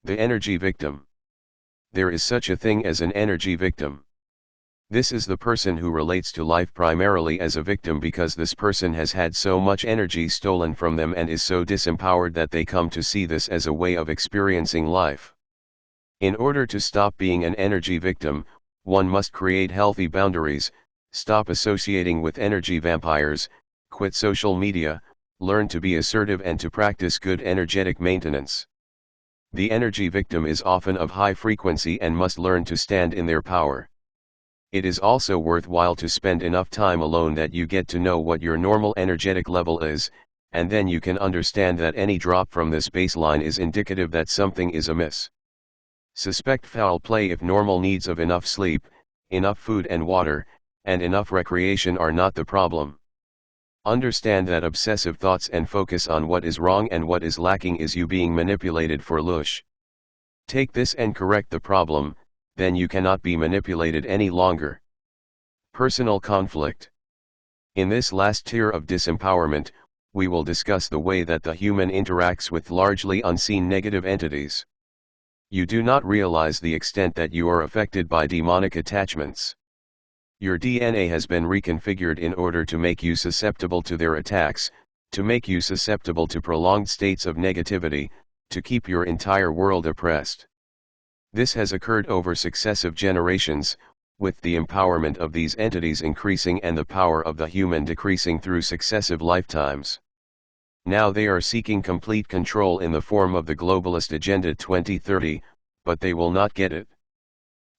The energy victim. There is such a thing as an energy victim. This is the person who relates to life primarily as a victim because this person has had so much energy stolen from them and is so disempowered that they come to see this as a way of experiencing life. In order to stop being an energy victim, one must create healthy boundaries, stop associating with energy vampires, quit social media, learn to be assertive and to practice good energetic maintenance. The energy victim is often of high frequency and must learn to stand in their power. It is also worthwhile to spend enough time alone that you get to know what your normal energetic level is, and then you can understand that any drop from this baseline is indicative that something is amiss. Suspect foul play if normal needs of enough sleep, enough food and water, and enough recreation are not the problem. Understand that obsessive thoughts and focus on what is wrong and what is lacking is you being manipulated for loosh. Take this and correct the problem, then you cannot be manipulated any longer. Personal conflict. In this last tier of disempowerment, we will discuss the way that the human interacts with largely unseen negative entities. You do not realize the extent that you are affected by demonic attachments. Your DNA has been reconfigured in order to make you susceptible to their attacks, to make you susceptible to prolonged states of negativity, to keep your entire world oppressed. This has occurred over successive generations, with the empowerment of these entities increasing and the power of the human decreasing through successive lifetimes. Now they are seeking complete control in the form of the globalist Agenda 2030, but they will not get it.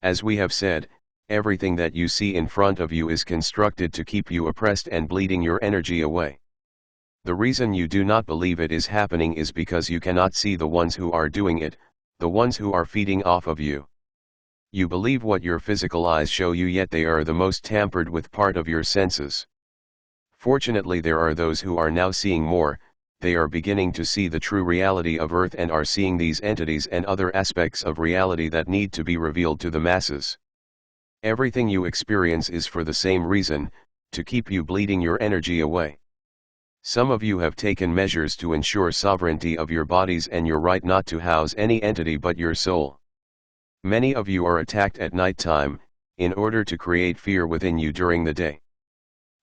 As we have said, everything that you see in front of you is constructed to keep you oppressed and bleeding your energy away. The reason you do not believe it is happening is because you cannot see the ones who are doing it, the ones who are feeding off of you. You believe what your physical eyes show you, yet they are the most tampered with part of your senses. Fortunately, there are those who are now seeing more. They are beginning to see the true reality of Earth and are seeing these entities and other aspects of reality that need to be revealed to the masses. Everything you experience is for the same reason, to keep you bleeding your energy away. Some of you have taken measures to ensure sovereignty of your bodies and your right not to house any entity but your soul. Many of you are attacked at night time, in order to create fear within you during the day.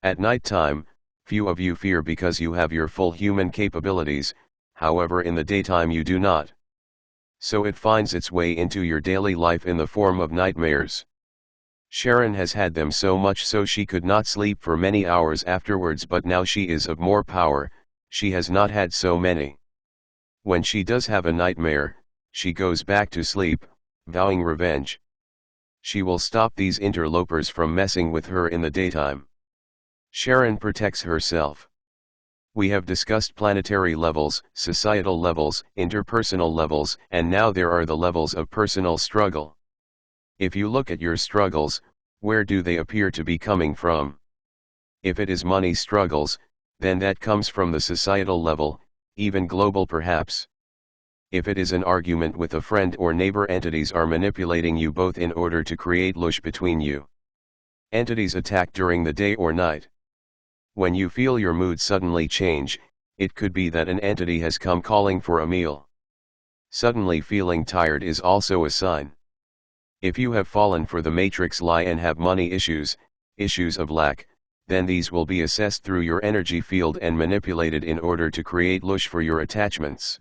At night time, few of you fear because you have your full human capabilities, however in the daytime you do not. So it finds its way into your daily life in the form of nightmares. Sheran has had them so much so she could not sleep for many hours afterwards, but now she is of more power, she has not had so many. When she does have a nightmare, she goes back to sleep, vowing revenge. She will stop these interlopers from messing with her in the daytime. Sheran protects herself. We have discussed planetary levels, societal levels, interpersonal levels, and now there are the levels of personal struggle. If you look at your struggles, where do they appear to be coming from? If it is money struggles, then that comes from the societal level, even global perhaps. If it is an argument with a friend or neighbor, entities are manipulating you both in order to create loosh between you. Entities attack during the day or night. When you feel your mood suddenly change, it could be that an entity has come calling for a meal. Suddenly feeling tired is also a sign. If you have fallen for the matrix lie and have money issues, issues of lack, then these will be assessed through your energy field and manipulated in order to create loosh for your attachments.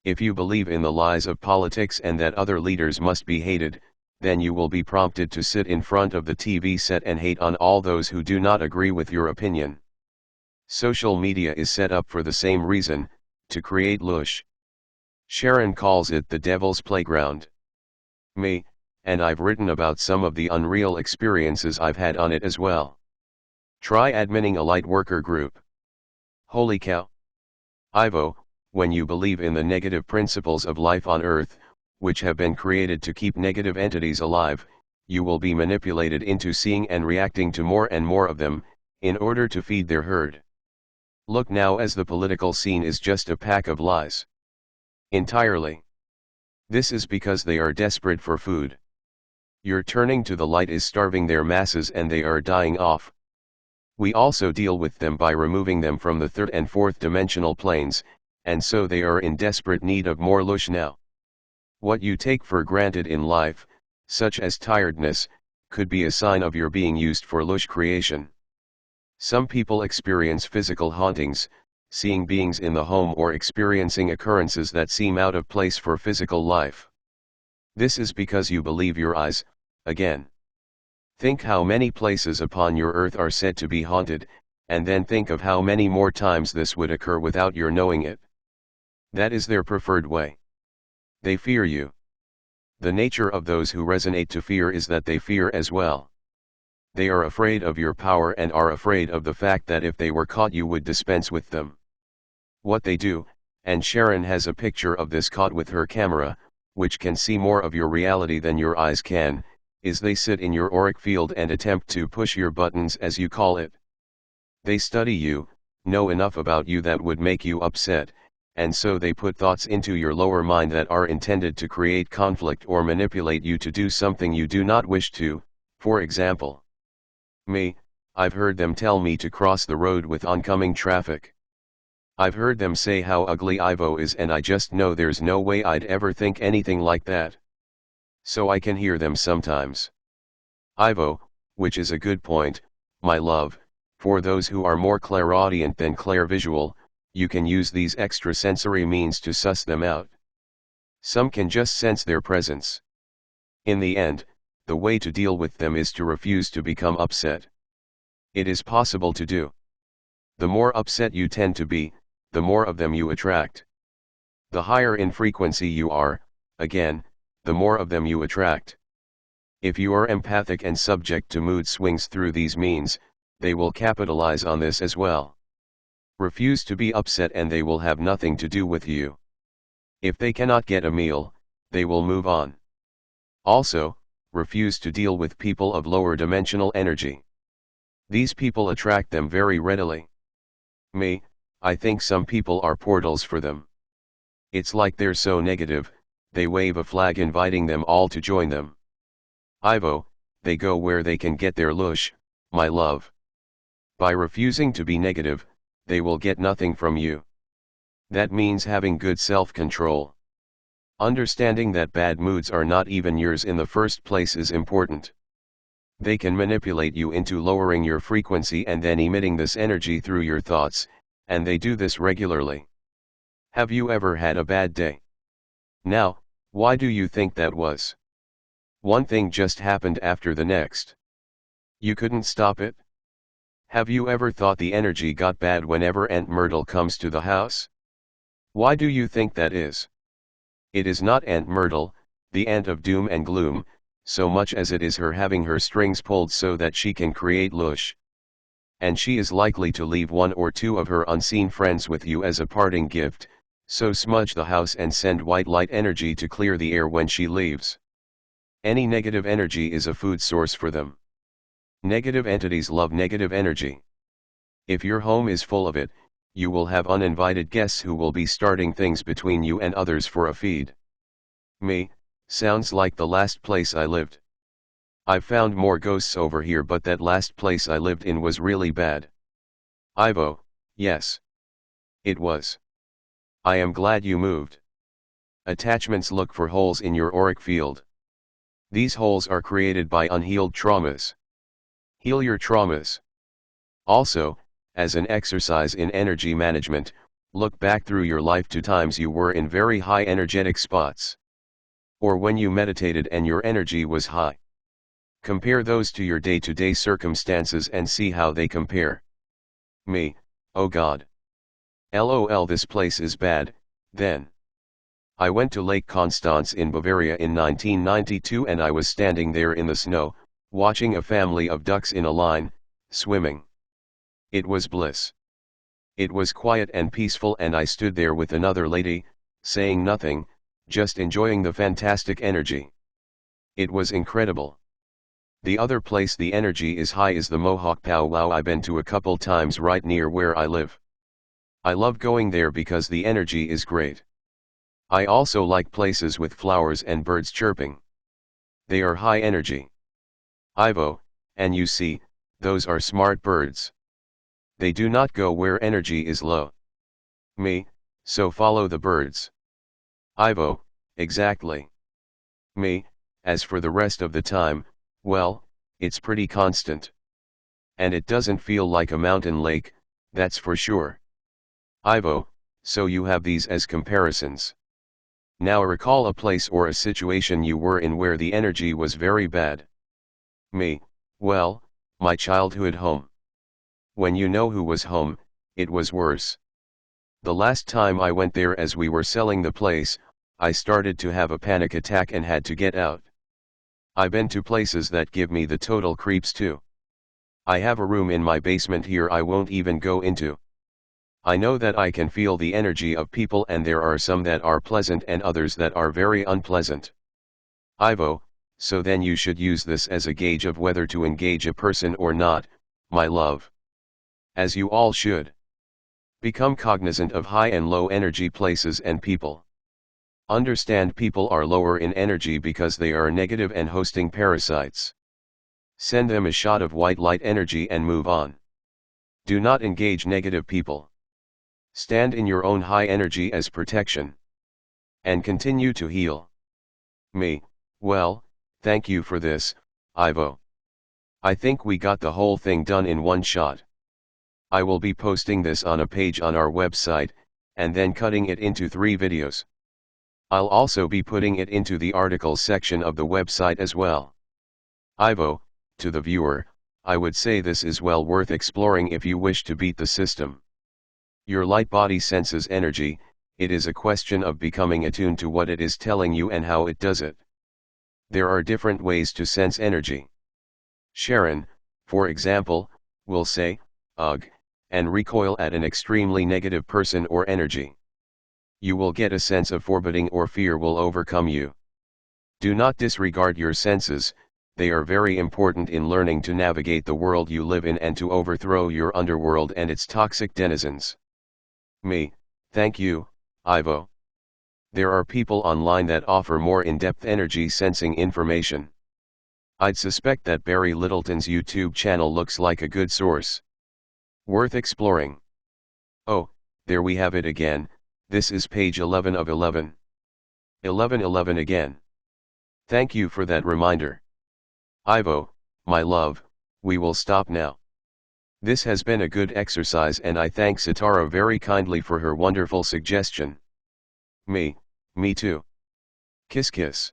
If you believe in the lies of politics and that other leaders must be hated, then you will be prompted to sit in front of the TV set and hate on all those who do not agree with your opinion. Social media is set up for the same reason, to create loosh. Sheran calls it the devil's playground. Me, and I've written about some of the unreal experiences I've had on it as well. Try adminning a light worker group. Holy cow. Ivo, when you believe in the negative principles of life on Earth, which have been created to keep negative entities alive, you will be manipulated into seeing and reacting to more and more of them, in order to feed their herd. Look now, as the political scene is just a pack of lies. Entirely. This is because they are desperate for food. Your turning to the light is starving their masses and they are dying off. We also deal with them by removing them from the third and fourth dimensional planes, and so they are in desperate need of more loosh now. What you take for granted in life, such as tiredness, could be a sign of your being used for Loosh creation. Some people experience physical hauntings, seeing beings in the home or experiencing occurrences that seem out of place for physical life. This is because you believe your eyes, again. Think how many places upon your earth are said to be haunted, and then think of how many more times this would occur without your knowing it. That is their preferred way. They fear you. The nature of those who resonate to fear is that they fear as well. They are afraid of your power and are afraid of the fact that if they were caught you would dispense with them. What they do, and Sheran has a picture of this caught with her camera, which can see more of your reality than your eyes can, is they sit in your auric field and attempt to push your buttons as you call it. They study you, know enough about you that would make you upset, and so they put thoughts into your lower mind that are intended to create conflict or manipulate you to do something you do not wish to. For example, me, I've heard them tell me to cross the road with oncoming traffic. I've heard them say how ugly Ivo is and I just know there's no way I'd ever think anything like that. So I can hear them sometimes. Ivo, which is a good point, my love, for those who are more clairaudient than clairvisual, you can use these extrasensory means to suss them out. Some can just sense their presence. In the end, the way to deal with them is to refuse to become upset. It is possible to do. The more upset you tend to be, the more of them you attract. The higher in frequency you are, again, the more of them you attract. If you are empathic and subject to mood swings through these means, they will capitalize on this as well. Refuse to be upset and they will have nothing to do with you. If they cannot get a meal, they will move on. Also, refuse to deal with people of lower dimensional energy. These people attract them very readily. Me, I think some people are portals for them. It's like they're so negative, they wave a flag inviting them all to join them. Ivo, they go where they can get their Loosh, my love. By refusing to be negative, they will get nothing from you. That means having good self-control. Understanding that bad moods are not even yours in the first place is important. They can manipulate you into lowering your frequency and then emitting this energy through your thoughts, and they do this regularly. Have you ever had a bad day? Now, why do you think that was? One thing just happened after the next. You couldn't stop it? Have you ever thought the energy got bad whenever Aunt Myrtle comes to the house? Why do you think that is? It is not Aunt Myrtle, the aunt of doom and gloom, so much as it is her having her strings pulled so that she can create Loosh. And she is likely to leave one or two of her unseen friends with you as a parting gift, so smudge the house and send white light energy to clear the air when she leaves. Any negative energy is a food source for them. Negative entities love negative energy. If your home is full of it, you will have uninvited guests who will be starting things between you and others for a feed. Me, sounds like the last place I lived. I've found more ghosts over here but that last place I lived in was really bad. Ivo, yes. It was. I am glad you moved. Attachments look for holes in your auric field. These holes are created by unhealed traumas. Heal your traumas. Also, as an exercise in energy management, look back through your life to times you were in very high energetic spots. Or when you meditated and your energy was high. Compare those to your day-to-day circumstances and see how they compare. Me, oh God. LOL, this place is bad, then. I went to Lake Constance in Bavaria in 1992 and I was standing there in the snow, watching a family of ducks in a line, swimming. It was bliss. It was quiet and peaceful and I stood there with another lady, saying nothing, just enjoying the fantastic energy. It was incredible. The other place the energy is high is the Mohawk powwow. I've been to a couple times right near where I live. I love going there because the energy is great. I also like places with flowers and birds chirping. They are high energy. Ivo, and you see, those are smart birds. They do not go where energy is low. Me, so follow the birds. Ivo, Exactly. Me, as for the rest of the time, well, it's pretty constant. And it doesn't feel like a mountain lake, that's for sure. Ivo, so you have these as comparisons. Now recall a place or a situation you were in where the energy was very bad. Me, well, my childhood home. When you know who was home, it was worse. The last time I went there as we were selling the place, I started to have a panic attack and had to get out. I've been to places that give me the total creeps too. I have a room in my basement here I won't even go into. I know that I can feel the energy of people and there are some that are pleasant and others that are very unpleasant. Ivo, so then you should use this as a gauge of whether to engage a person or not, my love. As you all should. Become cognizant of high and low energy places and people. Understand people are lower in energy because they are negative and hosting parasites. Send them a shot of white light energy and move on. Do not engage negative people. Stand in your own high energy as protection. And continue to heal. Me, well, thank you for this, Ivo. I think we got the whole thing done in one shot. I will be posting this on a page on our website, and then cutting it into 3 videos. I'll also be putting it into the articles section of the website as well. Ivo, to the viewer, I would say this is well worth exploring if you wish to beat the system. Your light body senses energy, it is a question of becoming attuned to what it is telling you and how it does it. There are different ways to sense energy. Sheran, for example, will say, ugh, and recoil at an extremely negative person or energy. You will get a sense of foreboding or fear will overcome you. Do not disregard your senses, they are very important in learning to navigate the world you live in and to overthrow your underworld and its toxic denizens. Me, thank you, Ivo. There are people online that offer more in-depth energy sensing information. I'd suspect that Barry Littleton's YouTube channel looks like a good source. Worth exploring. Oh, there we have it again, this is page 11 of 11. 1111 again. Thank you for that reminder. Ivo, my love, we will stop now. This has been a good exercise and I thank Sitara very kindly for her wonderful suggestion. Me too. Kiss kiss.